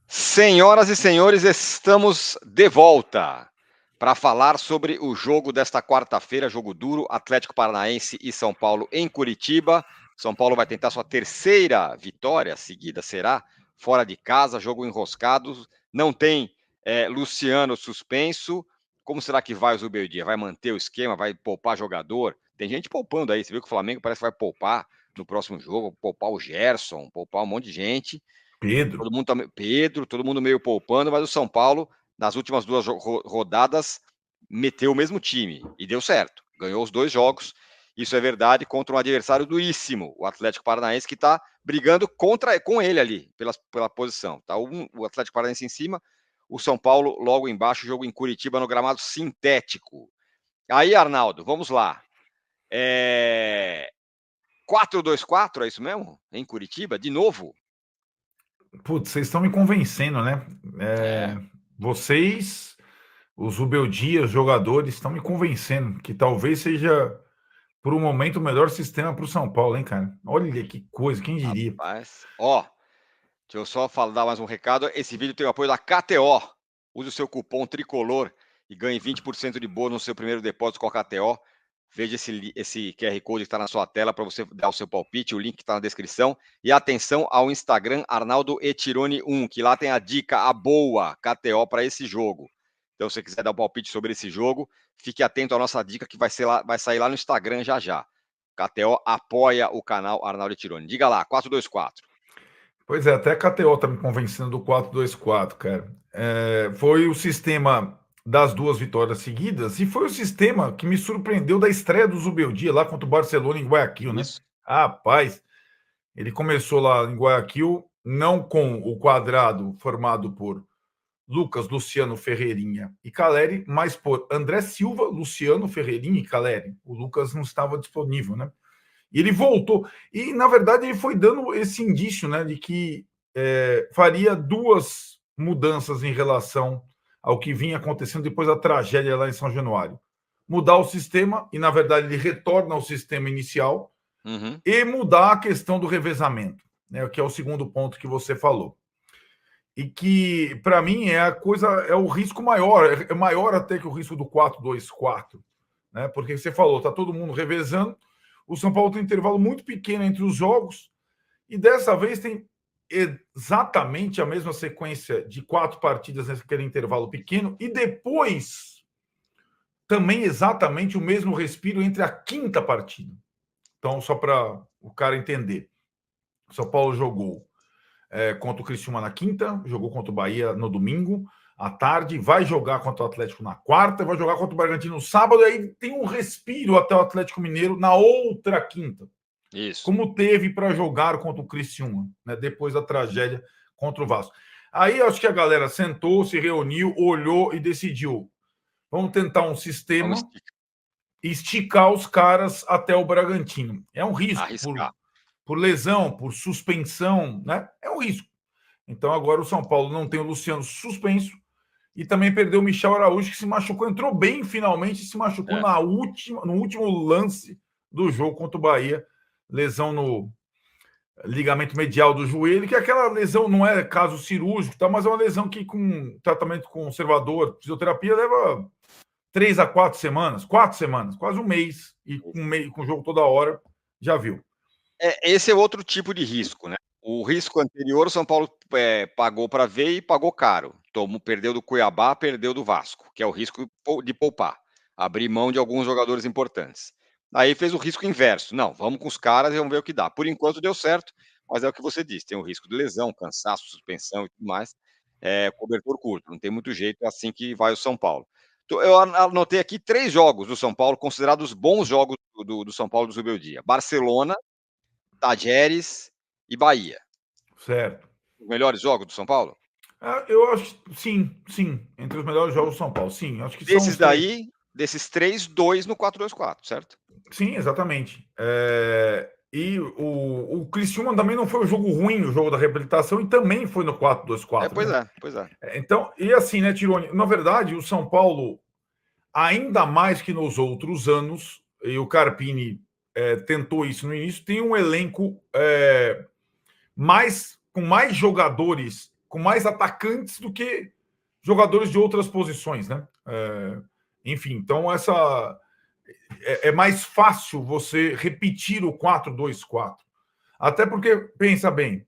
Senhoras e senhores, estamos de volta para falar sobre o jogo desta quarta-feira, jogo duro, Atlético Paranaense e São Paulo em Curitiba. São Paulo vai tentar sua terceira vitória seguida, será? Fora de casa, jogo enroscado, não tem Luciano suspenso. Como será que vai o Zubeldia? Vai manter o esquema? Vai poupar jogador? Tem gente poupando aí, você viu que o Flamengo parece que vai poupar no próximo jogo, poupar o Gerson, poupar um monte de gente. Pedro. Todo mundo Pedro, todo mundo meio poupando, mas o São Paulo, nas últimas duas rodadas, meteu o mesmo time e deu certo. Ganhou os dois jogos. Isso é verdade contra um adversário duríssimo, o Atlético Paranaense, que está brigando com ele ali, pela posição. Tá o Atlético Paranaense em cima, o São Paulo logo embaixo, jogo em Curitiba, no gramado sintético. Aí, Arnaldo, vamos lá. 4-2-4, é isso mesmo? Em Curitiba, de novo? Putz, vocês estão me convencendo, né? É. Vocês, os Rubeldia, os jogadores, estão me convencendo que talvez seja, por um momento, o melhor sistema para o São Paulo, hein, cara? Olha que coisa, quem diria? Rapaz. Ó, deixa eu só dar mais um recado. Esse vídeo tem o apoio da KTO. Use o seu cupom tricolor e ganhe 20% de bônus no seu primeiro depósito com a KTO. Veja esse QR Code que está na sua tela para você dar o seu palpite, o link está na descrição. E atenção ao Instagram Arnaldo Etirone1, que lá tem a dica, a boa KTO para esse jogo. Então, se você quiser dar um palpite sobre esse jogo, fique atento à nossa dica que vai sair lá no Instagram já já. KTO apoia o canal Arnaldo Etirone. Diga lá, 424. Pois é, até a KTO está me convencendo do 4-2-4, cara. Foi o sistema das duas vitórias seguidas e foi o sistema que me surpreendeu da estreia do Zubeldia lá contra o Barcelona em Guayaquil, né? Isso. Rapaz, ele começou lá em Guayaquil, não com o quadrado formado por Lucas, Luciano, Ferreirinha e Caleri, mas por André Silva, Luciano, Ferreirinha e Caleri. O Lucas não estava disponível, né? E ele voltou. E, na verdade, ele foi dando esse indício, né, de que faria duas mudanças em relação ao que vinha acontecendo depois da tragédia lá em São Januário. Mudar o sistema, e, na verdade, ele retorna ao sistema inicial, e mudar a questão do revezamento, né, que é o segundo ponto que você falou. E que, para mim, é o risco maior, é maior até que o risco do 4-2-4, né? Porque você falou, tá todo mundo revezando, o São Paulo tem um intervalo muito pequeno entre os jogos, e dessa vez tem exatamente a mesma sequência de 4 partidas naquele intervalo pequeno, e depois também exatamente o mesmo respiro entre a quinta partida. Então, só para o cara entender, o São Paulo jogou contra o Criciúma na quinta, jogou contra o Bahia no domingo à tarde, vai jogar contra o Atlético na quarta, vai jogar contra o Bragantino no sábado, e aí tem um respiro até o Atlético Mineiro na outra quinta. Isso. Como teve para jogar contra o Criciúma, né, depois da tragédia contra o Vasco. Aí acho que a galera sentou, se reuniu, olhou e decidiu: vamos tentar um sistema e esticar os caras até o Bragantino. É um risco Arriscar. por lesão, por suspensão, né? É um risco. Então agora o São Paulo não tem o Luciano suspenso e também perdeu o Michel Araújo, que se machucou, entrou bem finalmente, se machucou no último lance do jogo contra o Bahia, lesão no ligamento medial do joelho, que é aquela lesão, não é caso cirúrgico, tá, mas é uma lesão que com tratamento conservador, fisioterapia, leva 3 a 4 semanas, 4 semanas, quase um mês, e com o jogo toda hora, já viu. Esse é outro tipo de risco, né? O risco anterior, o São Paulo pagou para ver e pagou caro. Perdeu do Cuiabá, perdeu do Vasco, que é o risco de poupar, abrir mão de alguns jogadores importantes. Aí fez o risco inverso. Não, vamos com os caras e vamos ver o que dá. Por enquanto deu certo, mas é o que você disse: tem o risco de lesão, cansaço, suspensão e tudo mais. Cobertor curto, não tem muito jeito, é assim que vai o São Paulo. Eu anotei aqui 3 jogos do São Paulo, considerados bons jogos do São Paulo do Zubeldia: Barcelona, Tajeres e Bahia. Certo. Os melhores jogos do São Paulo? Eu acho, sim, entre os melhores jogos do São Paulo, sim, acho que são Desses os três. daí, desses 3, 2 no 4-2-4, certo? Sim, exatamente. E o Criciúma também não foi um jogo ruim, o jogo da reabilitação, e também foi no 4-2-4, Pois né? é, pois é. Então, e assim, né, Tironi? Na verdade, o São Paulo, ainda mais que nos outros anos, e o Carpini tentou isso no início, tem um elenco com mais jogadores com mais atacantes do que jogadores de outras posições, né? Enfim, então é mais fácil você repetir o 4-2-4. Até porque, pensa bem,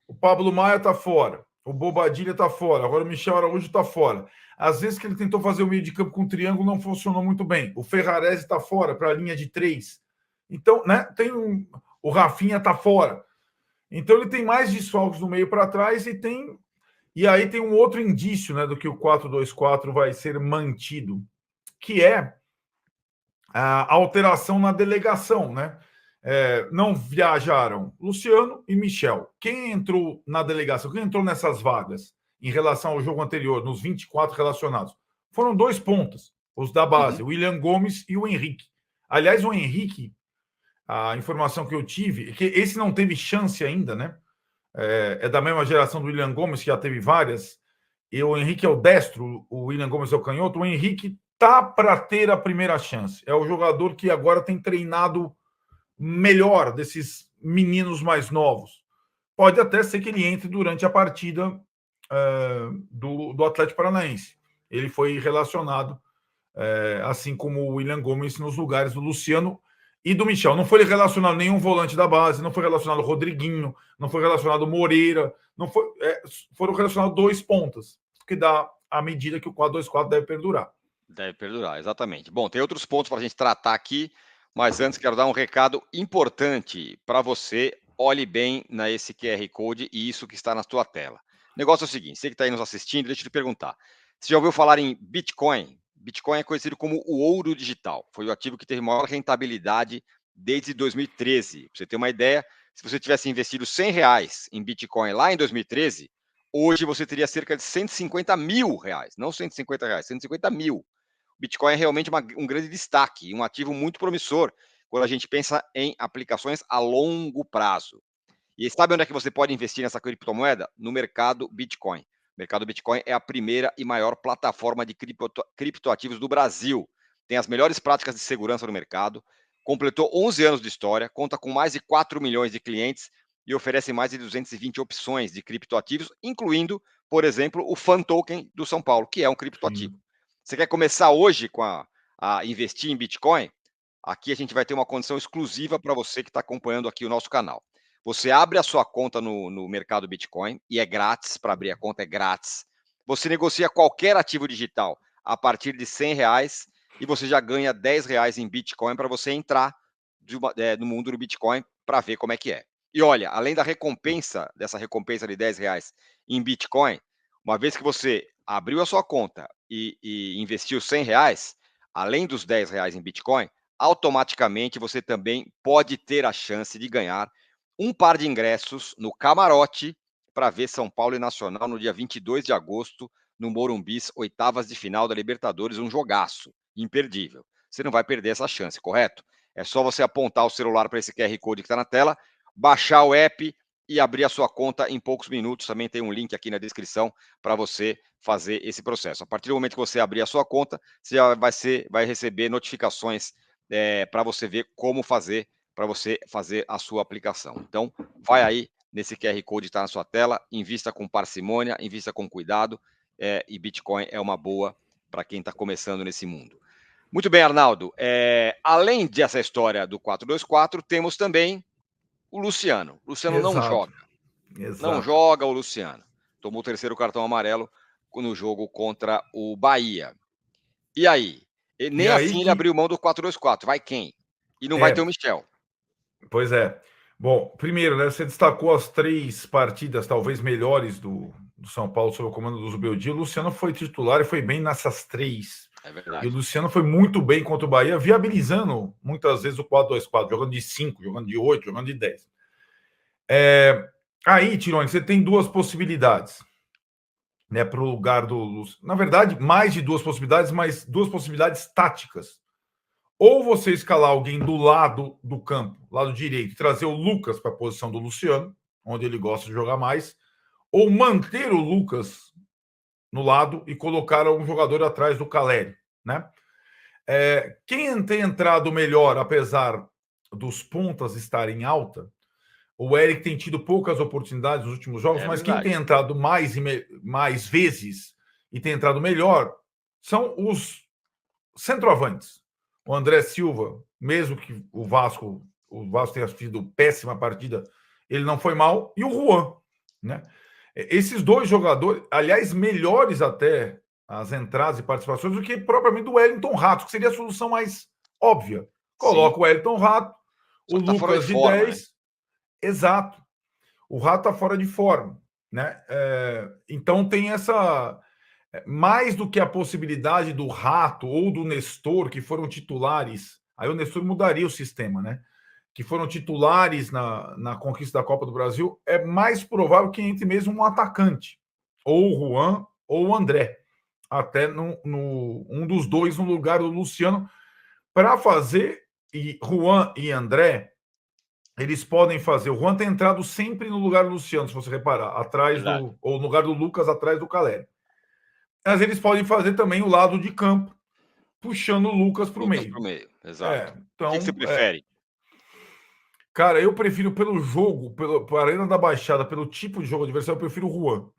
o Pablo Maia está fora, o Bobadilha está fora, agora o Michel Araújo está fora. Às vezes que ele tentou fazer o meio de campo com triângulo não funcionou muito bem. O Ferrarese está fora para a linha de 3. Então, né, o Rafinha está fora. Então ele tem mais desfalques no meio para trás e aí tem um outro indício, né, do que o 4-2-4 vai ser mantido, que é a alteração na delegação, né? Não viajaram Luciano e Michel. Quem entrou na delegação, quem entrou nessas vagas em relação ao jogo anterior, nos 24 relacionados? Foram 2 pontas, os da base, o William Gomes e o Henrique. Aliás, o Henrique, a informação que eu tive, é que esse não teve chance ainda, né? É da mesma geração do William Gomes, que já teve várias, e o Henrique é o destro, o William Gomes é o canhoto. O Henrique tá para ter a primeira chance. É o jogador que agora tem treinado melhor desses meninos mais novos. Pode até ser que ele entre durante a partida do Atlético Paranaense. Ele foi relacionado, assim como o William Gomes, nos lugares do Luciano e do Michel. Não foi relacionado nenhum volante da base, não foi relacionado o Rodriguinho, não foi relacionado o Moreira, foram relacionados 2 pontas, que dá a medida que o 4-2-4 deve perdurar. Deve perdurar, exatamente. Bom, tem outros pontos para a gente tratar aqui, mas antes quero dar um recado importante para você. Olhe bem nesse QR Code e isso que está na sua tela. O negócio é o seguinte, você que está aí nos assistindo, deixa eu te perguntar. Você já ouviu falar em Bitcoin? Bitcoin é conhecido como o ouro digital. Foi o ativo que teve maior rentabilidade desde 2013. Para você ter uma ideia, se você tivesse investido R$100 em Bitcoin lá em 2013, hoje você teria cerca de R$150 mil. Não R$150, 150 mil. Bitcoin é realmente um grande destaque, um ativo muito promissor quando a gente pensa em aplicações a longo prazo. E sabe onde é que você pode investir nessa criptomoeda? No mercado Bitcoin. O mercado Bitcoin é a primeira e maior plataforma de criptoativos do Brasil. Tem as melhores práticas de segurança no mercado, completou 11 anos de história, conta com mais de 4 milhões de clientes e oferece mais de 220 opções de criptoativos, incluindo, por exemplo, o Fan Token do São Paulo, que é um criptoativo. Você quer começar hoje a investir em Bitcoin? Aqui a gente vai ter uma condição exclusiva para você que está acompanhando aqui o nosso canal. Você abre a sua conta no mercado Bitcoin e é grátis. Para abrir a conta é grátis. Você negocia qualquer ativo digital a partir de R$100 e você já ganha R$10 em Bitcoin para você entrar no mundo do Bitcoin para ver como é que é. E olha, além dessa recompensa de R$10 em Bitcoin, uma vez que você abriu a sua conta e investiu R$100, além dos R$10 em Bitcoin, automaticamente você também pode ter a chance de ganhar um par de ingressos no camarote para ver São Paulo e Nacional no dia 22 de agosto, no Morumbis, oitavas de final da Libertadores, um jogaço imperdível. Você não vai perder essa chance, correto? É só você apontar o celular para esse QR Code que está na tela, baixar o app e abrir a sua conta em poucos minutos. Também tem um link aqui na descrição para você fazer esse processo. A partir do momento que você abrir a sua conta, você já vai receber notificações para você ver como fazer, para você fazer a sua aplicação. Então, vai aí nesse QR Code que está na sua tela, invista com parcimônia, invista com cuidado, e Bitcoin é uma boa para quem está começando nesse mundo. Muito bem, Arnaldo. Além dessa história do 4-2-4, temos também o Luciano. O Luciano não joga. Não joga o Luciano. Tomou o 3º cartão amarelo no jogo contra o Bahia. E aí? Nem assim ele abriu mão do 4-2-4. Vai quem? E não vai ter o Michel. Pois é. Bom, primeiro, né, você destacou as 3 partidas talvez melhores do São Paulo sob o comando do Zubeldia. O Luciano foi titular e foi bem nessas 3. É verdade. E o Luciano foi muito bem contra o Bahia, viabilizando muitas vezes o 4-2-4, jogando de 5, jogando de 8, jogando de 10. Aí, Tirone, você tem 2 possibilidades, né, para o lugar do Luciano. Na verdade, mais de 2 possibilidades, mas 2 possibilidades táticas. Ou você escalar alguém do lado do campo, lado direito, trazer o Lucas para a posição do Luciano, onde ele gosta de jogar mais, ou manter o Lucas no lado e colocar um jogador atrás do Caleri, né? Quem tem entrado melhor, apesar dos pontas estarem alta, O Eric tem tido poucas oportunidades nos últimos jogos, mas quem tem entrado mais vezes e tem entrado melhor são os centroavantes. O André Silva, mesmo que o Vasco tenha tido péssima partida, ele não foi mal, e o Juan, né? Esses dois jogadores, aliás, melhores até as entradas e participações do que propriamente do Wellington Rato, que seria a solução mais óbvia. Coloca o Wellington Rato, o Lucas de 10. Né? Exato. O Rato está fora de forma, né? Então tem essa... Mais do que a possibilidade do Rato ou do Nestor, que foram titulares, aí o Nestor mudaria o sistema, né? Que foram titulares na conquista da Copa do Brasil, é mais provável que entre mesmo um atacante, ou o Juan ou o André, até um dos dois no lugar do Luciano, para fazer, e Juan e André, eles podem fazer. O Juan tem entrado sempre no lugar do Luciano, se você reparar, ou no lugar do Lucas, atrás do Caleri. Mas eles podem fazer também o lado de campo, puxando o Lucas para o meio. Exato. Então, o que você prefere? Cara, eu prefiro pelo jogo, pela Arena da Baixada, pelo tipo de jogo adversário, eu prefiro o Juan.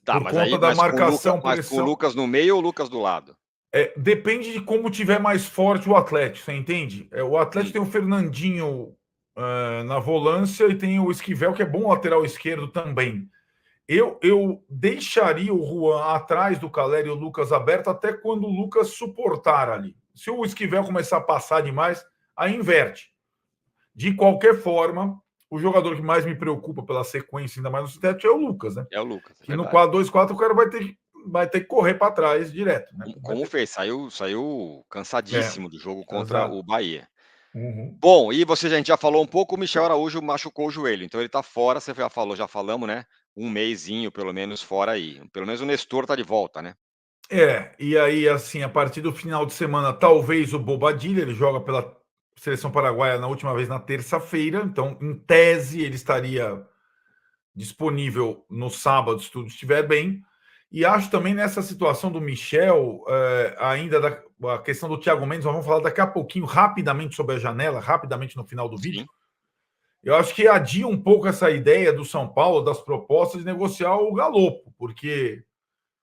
Tá, por conta da marcação, mas com o Lucas no meio ou o Lucas do lado? Depende de como tiver mais forte o Atlético, você entende? O Atlético tem o Fernandinho na volância e tem o Esquivel, que é bom lateral esquerdo também. Eu deixaria o Juan atrás do Caleri e o Lucas aberto até quando o Lucas suportar ali. Se o Esquivel começar a passar demais, aí inverte. De qualquer forma, o jogador que mais me preocupa pela sequência, ainda mais no sintético, é o Lucas, né? É o Lucas. E no 4-2-4 o cara vai ter que correr para trás direto. Né? Como fez? Saiu cansadíssimo do jogo contra o Bahia. Uhum. Bom, e a gente já falou um pouco, o Michel Araújo machucou o joelho, então ele tá fora, você já falamos, né? Um mesinho, pelo menos, fora aí. Pelo menos o Nestor tá de volta, né? E aí, assim, a partir do final de semana, talvez o Bobadilha, ele joga pela seleção paraguaia na última vez na terça-feira, então, em tese, ele estaria disponível no sábado, se tudo estiver bem. E acho também nessa situação do Michel, ainda a questão do Thiago Mendes, nós vamos falar daqui a pouquinho, rapidamente sobre a janela, rapidamente no final do vídeo. Sim. Eu acho que adia um pouco essa ideia do São Paulo, das propostas de negociar o Galopo, porque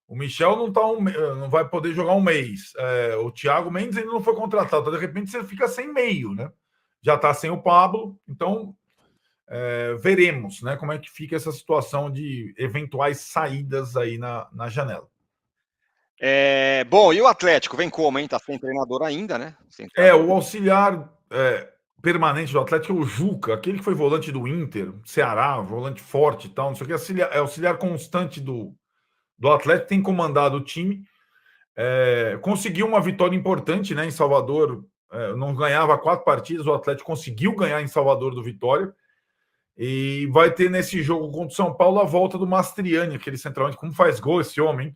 o Michel não vai poder jogar um mês. O Thiago Mendes ainda não foi contratado, então, de repente você fica sem meio, né? Já está sem o Pablo, então veremos, né, como é que fica essa situação de eventuais saídas aí na janela. Bom, e o Atlético vem como, hein? Tá sem treinador ainda, né? O auxiliar permanente do Atlético é o Juca, aquele que foi volante do Inter, Ceará, volante forte e tal, não sei o que, auxiliar constante do Atlético, tem comandado o time, conseguiu uma vitória importante, né, em Salvador, não ganhava 4 partidas, o Atlético conseguiu ganhar em Salvador do Vitória, e vai ter nesse jogo contra o São Paulo a volta do Mastriani, aquele centralmente, como faz gol esse homem,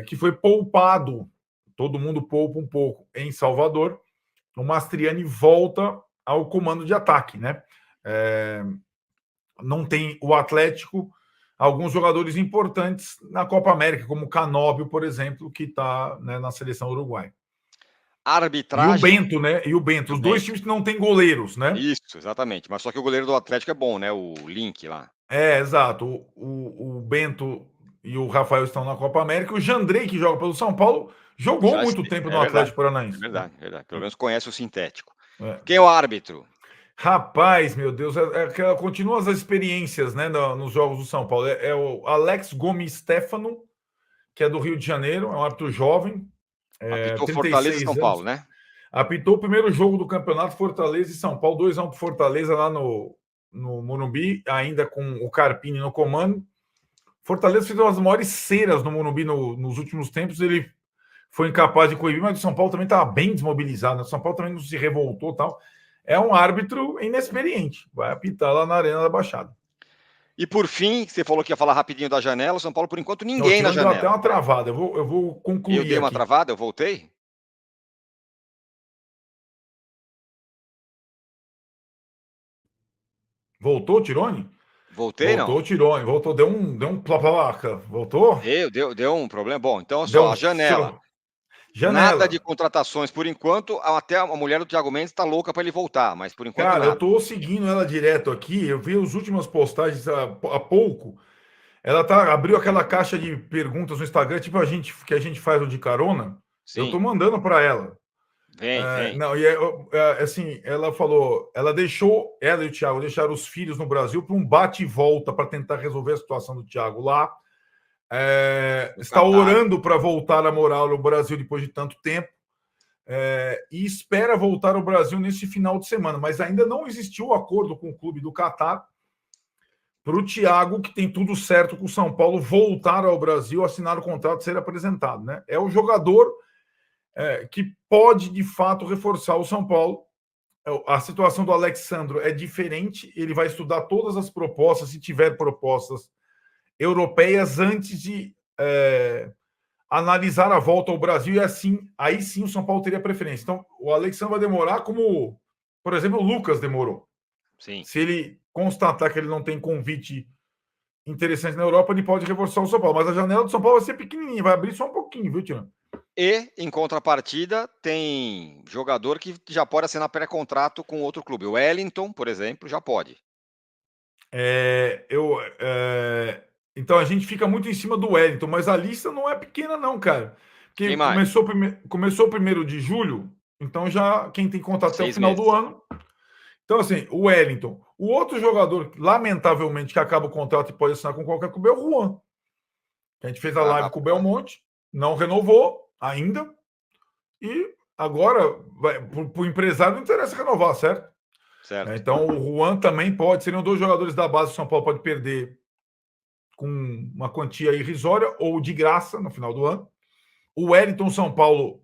que foi poupado, todo mundo poupa um pouco em Salvador, o Mastriani volta ao comando de ataque, né? Não tem o Atlético, alguns jogadores importantes na Copa América, como o Canóbio, por exemplo, que está, né, na seleção uruguaia. Arbitragem. E o Bento, né? Os dois times que não têm goleiros, né? Isso, exatamente. Mas só que o goleiro do Atlético é bom, né? O Link lá. Exato. O Bento e o Rafael estão na Copa América. O Jandrei, que joga pelo São Paulo, jogou muito tempo no Atlético Paranaense. Verdade. Pelo menos conhece o sintético. Quem é o árbitro? Rapaz, meu Deus, continua as experiências, né, nos jogos do São Paulo. É o Alex Gomes Stefano, que é do Rio de Janeiro, é um árbitro jovem. Apitou Fortaleza e São Paulo, né? Apitou o primeiro jogo do campeonato, Fortaleza e São Paulo, 2-1 para Fortaleza lá no Morumbi, ainda com o Carpini no comando. Fortaleza fez umas maiores ceras no Morumbi nos últimos tempos, ele foi incapaz de coibir, mas o São Paulo também estava bem desmobilizado, né? O São Paulo também não se revoltou e tal. É um árbitro inexperiente, vai apitar lá na Arena da Baixada. E por fim, você falou que ia falar rapidinho da janela, o São Paulo, por enquanto, ninguém na janela. Deu até uma travada, eu vou concluir. Eu dei uma travada, eu voltei? Voltou o Tirone? Voltei, voltou o Tirone, voltou, deu um placa, voltou? Deu um problema. Bom, então só, a janela. Nada de Janela. contratações por enquanto, até a mulher do Thiago Mendes está louca para ele voltar, mas por enquanto Cara, eu nada. tô seguindo ela direto aqui. Eu vi as últimas postagens há pouco. Ela abriu aquela caixa de perguntas no Instagram, tipo que a gente faz o de carona. Eu tô Sim, mandando para ela. vem. Não, assim, ela falou, ela e o Thiago deixaram os filhos no Brasil para um bate e volta para tentar resolver a situação do Thiago lá. No Está Catar. orando para voltar a morar no Brasil depois de tanto tempo. E espera voltar ao Brasil nesse final de semana, mas ainda não existiu o acordo com o clube do Catar para o Thiago, que tem tudo certo com o São Paulo, voltar ao Brasil, assinar o contrato, ser apresentado. Né? É o jogador que pode, de fato, reforçar o São Paulo. A situação do Alexandro é diferente, ele vai estudar todas as propostas, se tiver propostas europeias, antes de analisar a volta ao Brasil, e assim, aí sim o São Paulo teria preferência. Então, o Alexandre vai demorar como, por exemplo, o Lucas demorou. Sim. Se ele constatar que ele não tem convite interessante na Europa, ele pode reforçar o São Paulo. Mas a janela do São Paulo vai ser pequenininha, vai abrir só um pouquinho, viu, Tião? E, em contrapartida, tem jogador que já pode assinar pré-contrato com outro clube. O Wellington, por exemplo, já pode. Então a gente fica muito em cima do Wellington, mas a lista não é pequena, não, cara. Porque Quem mais? começou o 1º de julho, então já quem tem contato até o 6 final do meses. ano. Então, assim, o Wellington. O outro jogador, lamentavelmente, que acaba o contrato e pode assinar com qualquer clube é o Juan. A gente fez a live com o Rapaz, Belmonte, não renovou ainda. E agora, para o empresário não interessa renovar, certo? certo. Então, o Juan também pode. Seriam 2 jogadores da base que o São Paulo pode perder com uma quantia irrisória ou de graça no final do ano. O Wellington São Paulo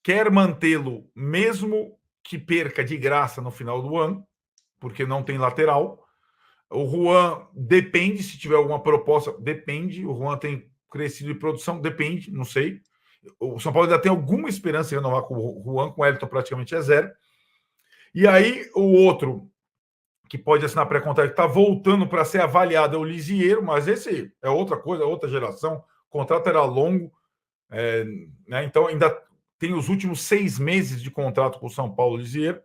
quer mantê-lo, mesmo que perca de graça no final do ano, porque não tem lateral. O Juan depende, se tiver alguma proposta, depende. O Juan tem crescido de produção, depende, não sei. O São Paulo ainda tem alguma esperança de renovar com o Juan, com o Wellington praticamente é zero. E aí, o outro que pode assinar pré-contrato, que está voltando para ser avaliado, é o Lisieiro, mas esse é outra coisa, outra geração. O contrato era longo, né? Então ainda tem os últimos 6 meses de contrato com o São Paulo Lisieiro.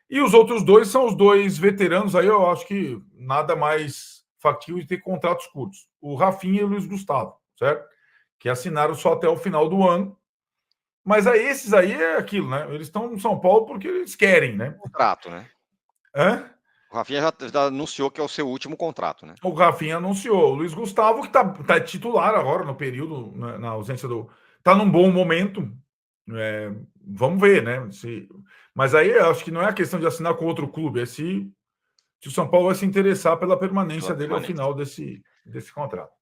E os outros dois são os dois veteranos, aí eu acho que nada mais factível de ter contratos curtos. O Rafinha e o Luiz Gustavo, certo? Que assinaram só até o final do ano. Mas aí esses aí é aquilo, né? Eles estão no São Paulo porque eles querem, né? Contrato, né? Hã? O Rafinha já anunciou que é o seu último contrato, né? O Rafinha anunciou. O Luiz Gustavo, que tá titular agora no período, na ausência do. Tá num bom momento. Vamos ver, né? Mas aí eu acho que não é a questão de assinar com outro clube, é se o São Paulo vai se interessar pela Pela permanência dele ao permanência. final desse contrato.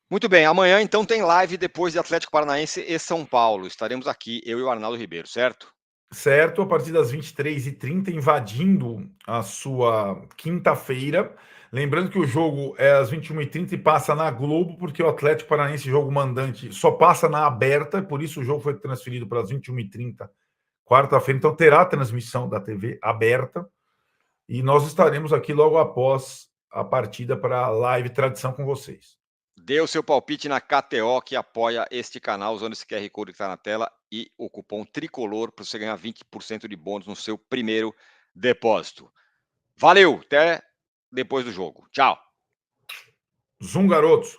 Muito bem, amanhã então tem live depois de Atlético Paranaense e São Paulo. Estaremos aqui, eu e o Arnaldo Ribeiro, certo? Certo, a partir das 23h30, invadindo a sua quinta-feira. Lembrando que o jogo é às 21h30 e passa na Globo, porque o Atlético Paranaense, jogo mandante, só passa na aberta, por isso o jogo foi transferido para as 21h30, quarta-feira. Então terá transmissão da TV aberta. E nós estaremos aqui logo após a partida para a live Tradição com vocês. Dê o seu palpite na KTO, que apoia este canal, usando esse QR Code que está na tela e o cupom TRICOLOR para você ganhar 20% de bônus no seu primeiro depósito. Valeu, até depois do jogo. Tchau. Zoom, garotos!